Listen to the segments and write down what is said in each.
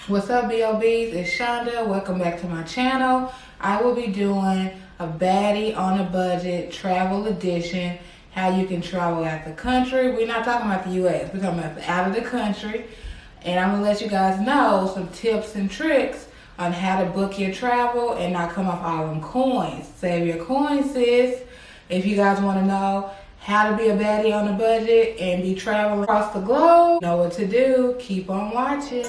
What's up, BOBs? It's Shonda. Welcome back to my channel. I will be doing a baddie on a budget travel edition, how you can travel out the country. We're not talking about the US, we're talking about out of the country. And I'm gonna let you guys know some tips and tricks on how to book your travel and not come off all them coins. Save your coins, sis. If you guys wanna know how to be a baddie on a budget and be traveling across the globe, know what to do. Keep on watching.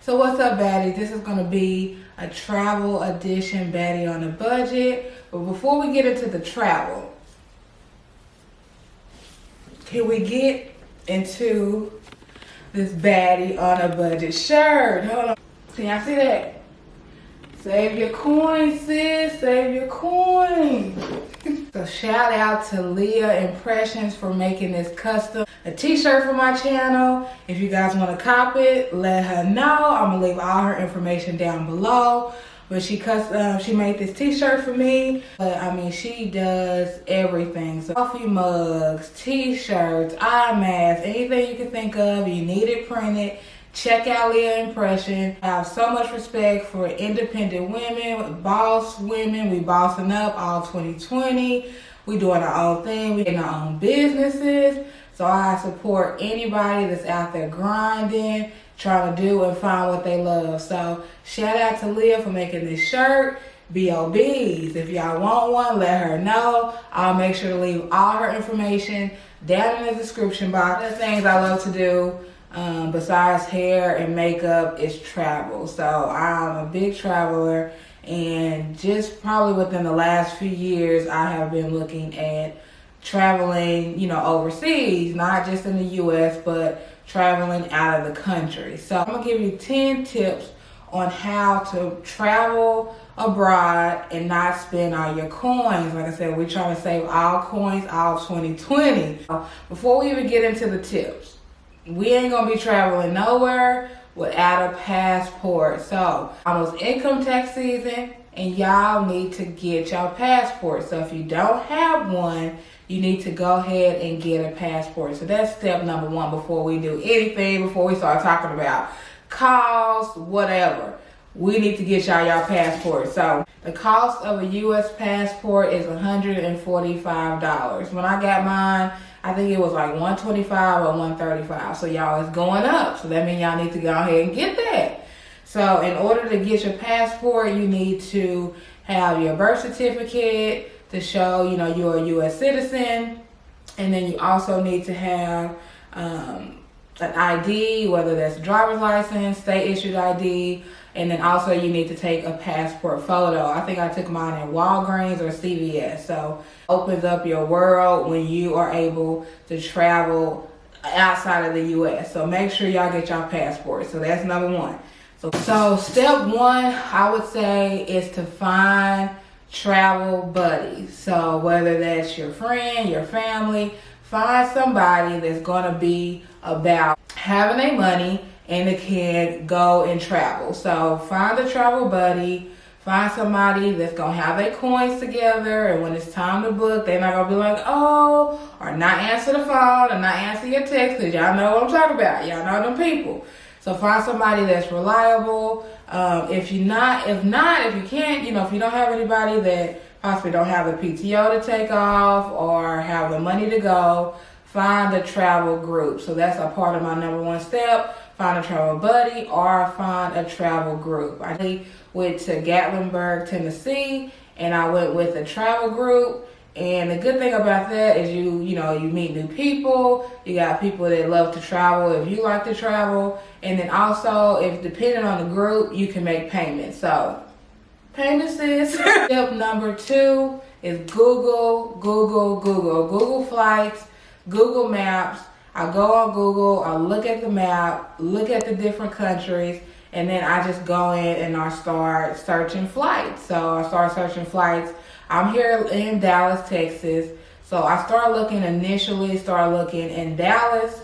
So what's up, baddies? This is gonna be a travel edition baddie on a budget. But before we get into the travel, can we get into this baddie on a budget shirt? Hold on. Can y'all see that? Save your coins, sis. Save your coins. So shout out to Leah Impressions for making this custom a t-shirt for my channel. If you guys want to cop it, let her know. I'm gonna leave all her information down below. But she made this t-shirt for me. But I mean, she does everything. So coffee mugs, t-shirts, eye masks, anything you can think of, you need it printed. Check out Leah Impression. I have so much respect for independent women, boss women. We bossing up all 2020. We doing our own thing. We getting our own businesses. So I support anybody that's out there grinding, trying to do and find what they love. So shout out to Leah for making this shirt. BOBs, if y'all want one, let her know. I'll make sure to leave all her information down in the description box. The things I love to do besides hair and makeup is travel. So I'm a big traveler, and just probably within the last few years I have been looking at traveling, overseas, not just in the US, but traveling out of the country. So I'm gonna give you 10 tips on how to travel abroad and not spend all your coins. Like I said, we're trying to save all coins all 2020. Before we even get into the tips, we ain't gonna be traveling nowhere without a passport. So almost income tax season, and y'all need to get your passport. So if you don't have one, you need to go ahead and get a passport. So that's step number one before we do anything, before we start talking about costs, whatever. We need to get y'all your passport. So the cost of a US passport is $145. When I got mine, I think it was like $125 or $135. So y'all, it's going up. So that means y'all need to go ahead and get that. So in order to get your passport, you need to have your birth certificate to show, you're a US citizen. And then you also need to have an ID, whether that's a driver's license, state issued ID. And then also you need to take a passport photo. I think I took mine at Walgreens or CVS. So opens up your world when you are able to travel outside of the US. So make sure y'all get your passport. So that's number one. So step one, I would say, is to find travel buddies. So whether that's your friend, your family, find somebody that's gonna be about having their money and they can go and travel. So find a travel buddy, find somebody that's gonna have their coins together, and when it's time to book, they're not gonna be like, oh, or not answer the phone, or not answer your text, because y'all know what I'm talking about. Y'all know them people. So find somebody that's reliable. If you can't, if you don't have anybody that possibly don't have the PTO to take off or have the money to go, find a travel group. So that's a part of my number one step. Find a travel buddy or find a travel group. I went to Gatlinburg, Tennessee, and I went with a travel group. And the good thing about that is you meet new people. You got people that love to travel if you like to travel. And then also, if depending on the group, you can make payments. So, payments is step number two is Google flights, Google Maps. I go on Google, I look at the map, look at the different countries, and then I just go in and I start searching flights. So I start searching flights. I'm here in Dallas, Texas. So I initially started looking in Dallas,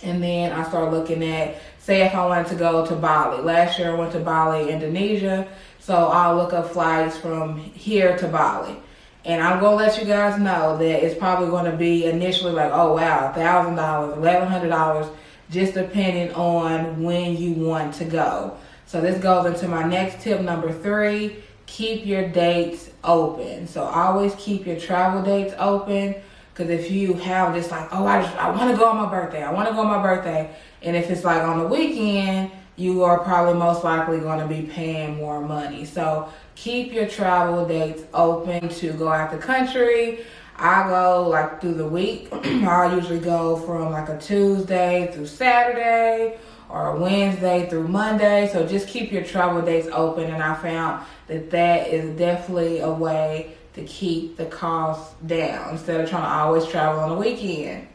and then I started looking at, say if I wanted to go to Bali. Last year I went to Bali, Indonesia. So I'll look up flights from here to Bali. And I'm going to let you guys know that it's probably going to be initially like, oh wow, $1,000, $1,100, just depending on when you want to go. So this goes into my next tip, number 3. Keep your dates open. So always keep your travel dates open, because if you have just like, oh, I want to go on my birthday, and if it's like on the weekend, you are probably most likely going to be paying more money. So keep your travel dates open to go out the country. I go like through the week. I usually go from like a Tuesday through Saturday, or a Wednesday through Monday. So just keep your travel dates open, and I found that is definitely a way to keep the costs down instead of trying to always travel on the weekend.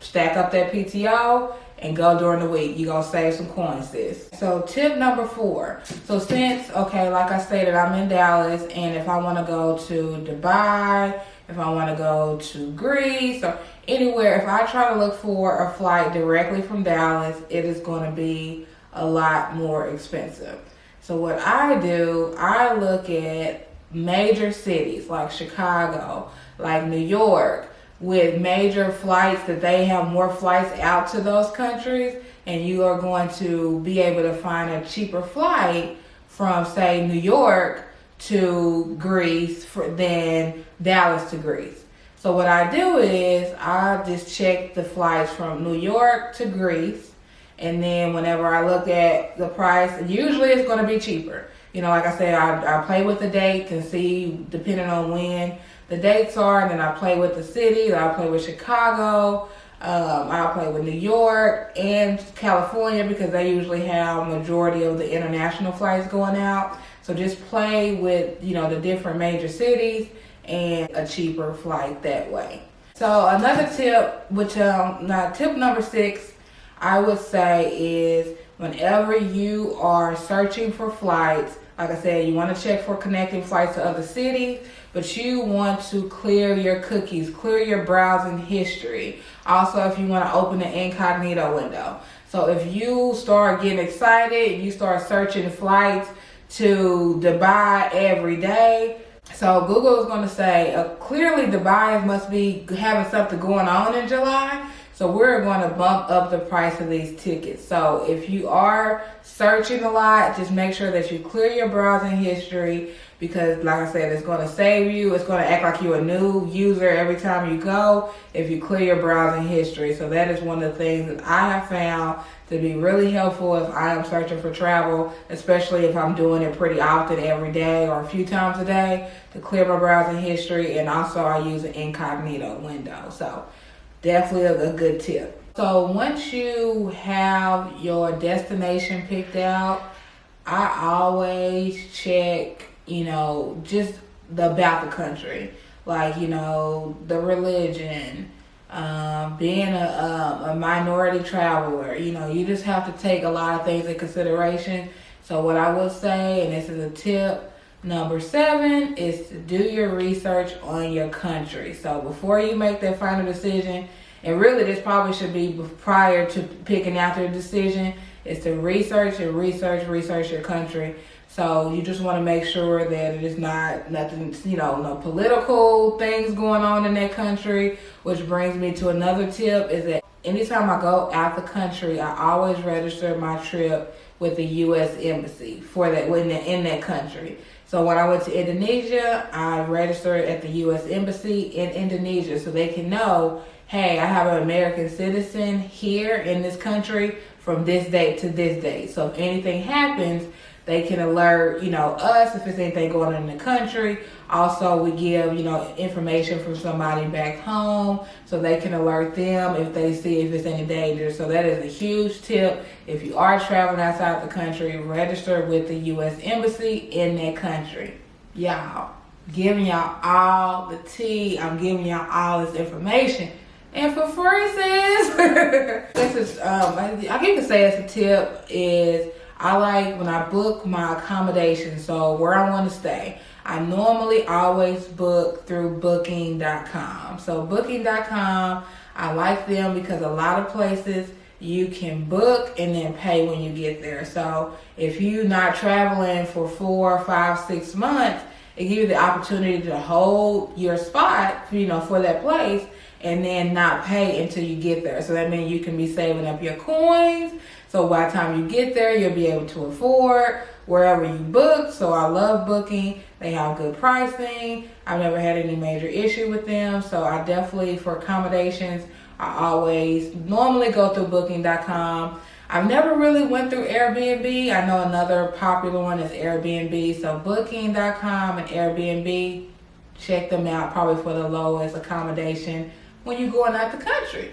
Stack up that PTO and go during the week. You're gonna save some coins, sis. So tip number 4. So since, okay, like I stated, I'm in Dallas, and if I want to go to Dubai, if I want to go to Greece or anywhere, if I try to look for a flight directly from Dallas, it is going to be a lot more expensive. So what I do, I look at major cities like Chicago, like New York, with major flights that they have more flights out to those countries, and you are going to be able to find a cheaper flight from, say, New York to Greece than Dallas to Greece. So what I do is I just check the flights from New York to Greece, and then whenever I look at the price, usually it's going to be cheaper. You know, like I said, I play with the dates and see depending on when the dates are, and then I play with the city. I play with Chicago. I play with New York and California, because they usually have majority of the international flights going out. So just play with, you know, the different major cities and a cheaper flight that way. So another tip, which tip number 6, I would say is whenever you are searching for flights, like I said, you want to check for connecting flights to other cities, but you want to clear your cookies, clear your browsing history. Also, if you want to open the incognito window. So if you start getting excited, you start searching flights to Dubai every day. So Google is going to say, clearly Dubai must be having something going on in July. So we're going to bump up the price of these tickets. So if you are searching a lot, just make sure that you clear your browsing history, because like I said, it's going to save you. It's going to act like you're a new user every time you go if you clear your browsing history. So that is one of the things that I have found to be really helpful if I am searching for travel, especially if I'm doing it pretty often every day or a few times a day, to clear my browsing history. And also I use an incognito window. So definitely a good tip. So once you have your destination picked out, I always check, you know, just about the country, like, you know, the religion, being a minority traveler. You know, you just have to take a lot of things in consideration. So what I would say, and this is a tip number 7, is to do your research on your country. So before you make that final decision, and really this probably should be prior to picking out your decision, is to research your country. So you just want to make sure that it is not nothing, you know, no political things going on in that country. Which brings me to another tip, is that anytime I go out the country, I always register my trip with the U.S. Embassy for that in that country. So when I went to Indonesia, I registered at the U.S. Embassy in Indonesia, so they can know, hey, I have an American citizen here in this country from this date to this date. So if anything happens, they can alert, you know, us if there's anything going on in the country. Also, we give, you know, information from somebody back home, so they can alert them if they see if it's any danger. So that is a huge tip. If you are traveling outside the country, register with the U.S. Embassy in that country. Y'all, giving y'all all the tea. I'm giving y'all all this information. And for free, sis. This is, I can say as a tip is, I like when I book my accommodation, so where I want to stay, I normally always book through booking.com. So booking.com, I like them because a lot of places you can book and then pay when you get there. So if you're not traveling for 4, 5, 6 months, it gives you the opportunity to hold your spot, for that place, and then not pay until you get there. So that means you can be saving up your coins. So by the time you get there, you'll be able to afford wherever you book. So I love booking. They have good pricing. I've never had any major issue with them. So I definitely, for accommodations, I always normally go through booking.com. I've never really went through Airbnb. I know another popular one is Airbnb. So booking.com and Airbnb, check them out, probably for the lowest accommodation when you're going out the country.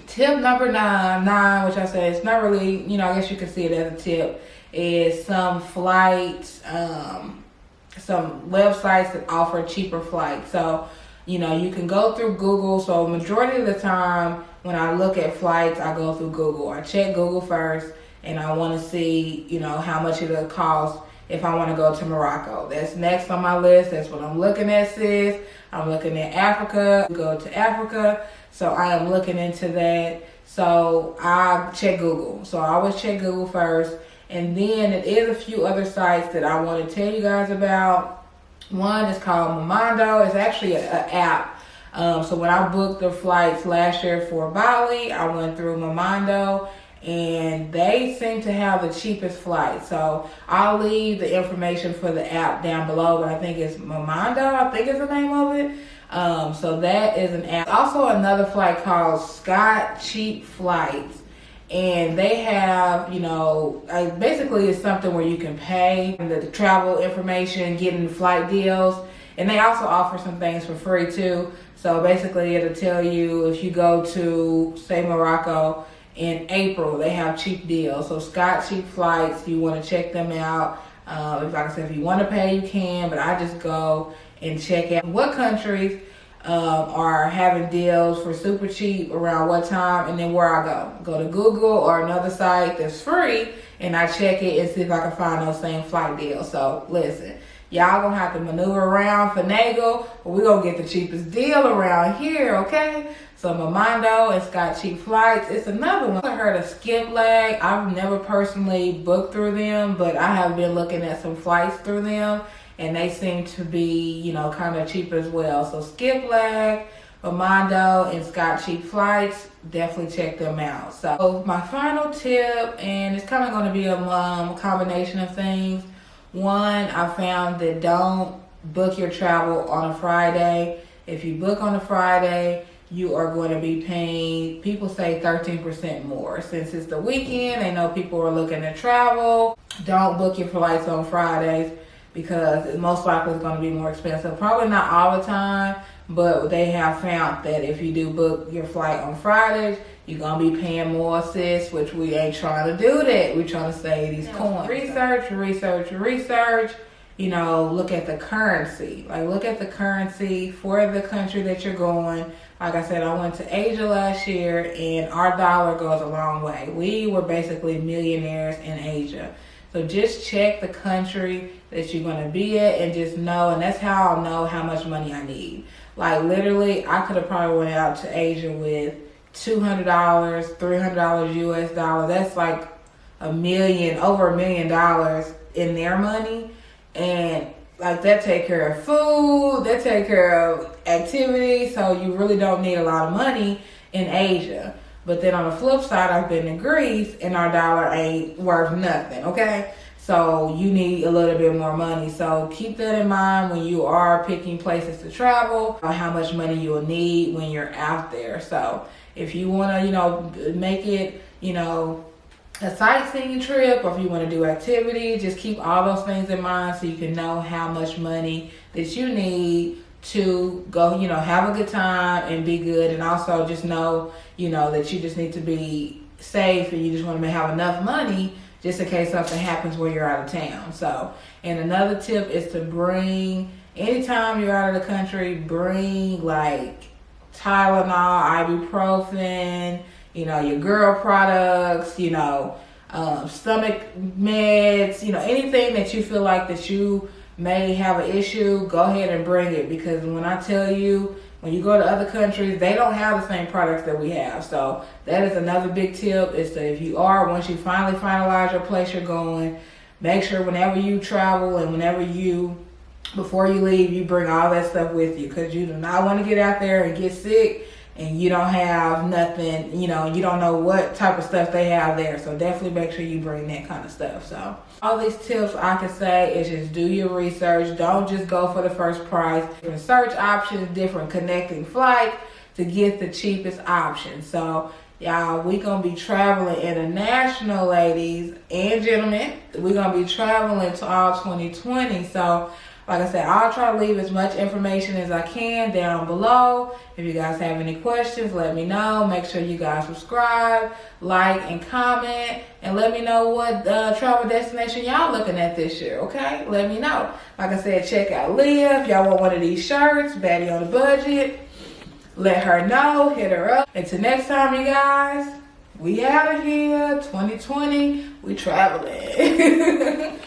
Tip number nine, which I said it's not really, I guess you can see it as a tip, is some flights, some websites that offer cheaper flights. So, you can go through Google. So majority of the time when I look at flights, I go through Google. I check Google first, and I want to see, how much it'll cost if I want to go to Morocco. That's next on my list. That's what I'm looking at, sis. I'm looking at Africa. Go to Africa. So I am looking into that. So I check Google. So I always check Google first. And then it is a few other sites that I want to tell you guys about. One is called Momondo. It's actually an app. So when I booked the flights last year for Bali, I went through Momondo, and they seem to have the cheapest flight. So I'll leave the information for the app down below, but I think it's Momondo, I think is the name of it. So that is an app. Also another flight called Scott Cheap Flights, and they have, basically it's something where you can pay the travel information, getting flight deals, and they also offer some things for free too. So basically it'll tell you if you go to, say, Morocco in April, they have cheap deals. So Scott Cheap Flights, you want to check them out. Like I said, if you want to pay, you can, but I just go and check out what countries are having deals for super cheap around what time, and then where I go to Google or another site that's free, and I check it and see if I can find those same flight deals. So listen, y'all gonna have to maneuver around, finagle, but we're gonna get the cheapest deal around here, okay? So Momondo and Scott Cheap Flights. It's another one. I heard of skipplagged. I've never personally booked through them, but I have been looking at some flights through them, and they seem to be, kind of cheap as well. So skipplagged, Momondo, and Scott Cheap Flights, definitely check them out. So my final tip, and it's kind of going to be a combination of things. One, I found that don't book your travel on a Friday. If you book on a Friday, you are going to be paying, people say 13% more. Since it's the weekend, they know people are looking to travel. Don't book your flights on Fridays, because it most likely is going to be more expensive. Probably not all the time, but they have found that if you do book your flight on Fridays, you're going to be paying more, sis, which we ain't trying to do that. We're trying to save these coins. Research. Look at the currency. Look at the currency for the country that you're going. Like I said, I went to Asia last year, and our dollar goes a long way. We were basically millionaires in Asia. So just check the country that you're going to be at, and just know, and that's how I'll know how much money I need. Literally, I could have probably went out to Asia with $200, $300 US dollar. That's like over $1 million in their money. And that take care of food, that take care of activities. So you really don't need a lot of money in Asia. But then on the flip side, I've been in Greece, and our dollar ain't worth nothing, okay? So you need a little bit more money. So keep that in mind when you are picking places to travel, or how much money you will need when you're out there. So if you want to, make it, a sightseeing trip, or if you want to do activities, just keep all those things in mind so you can know how much money that you need to go, have a good time and be good. And also just know, that you just need to be safe, and you just want to have enough money just in case something happens where you're out of town. So, and another tip is to bring, anytime you're out of the country, bring Tylenol, ibuprofen, your girl products, stomach meds, anything that you feel like that you may have an issue, go ahead and bring it. Because when I tell you when you go to other countries, they don't have the same products that we have. So that is another big tip, is that if you are, once you finally finalize your place you're going, make sure whenever you travel and before you leave, you bring all that stuff with you, because you do not want to get out there and get sick and you don't have nothing, you don't know what type of stuff they have there. So definitely make sure you bring that kind of stuff. So all these tips I can say is just do your research. Don't just go for the first price. Different search options, different connecting flights to get the cheapest option. So y'all, we gonna be traveling international, ladies and gentlemen. We're gonna be traveling to all 2020. So like I said, I'll try to leave as much information as I can down below. If you guys have any questions, let me know. Make sure you guys subscribe, like, and comment. And let me know what travel destination y'all looking at this year, okay? Let me know. Like I said, check out Leah. If y'all want one of these shirts, baddie on a budget, let her know. Hit her up. Until next time, you guys, we out of here. 2020, we traveling.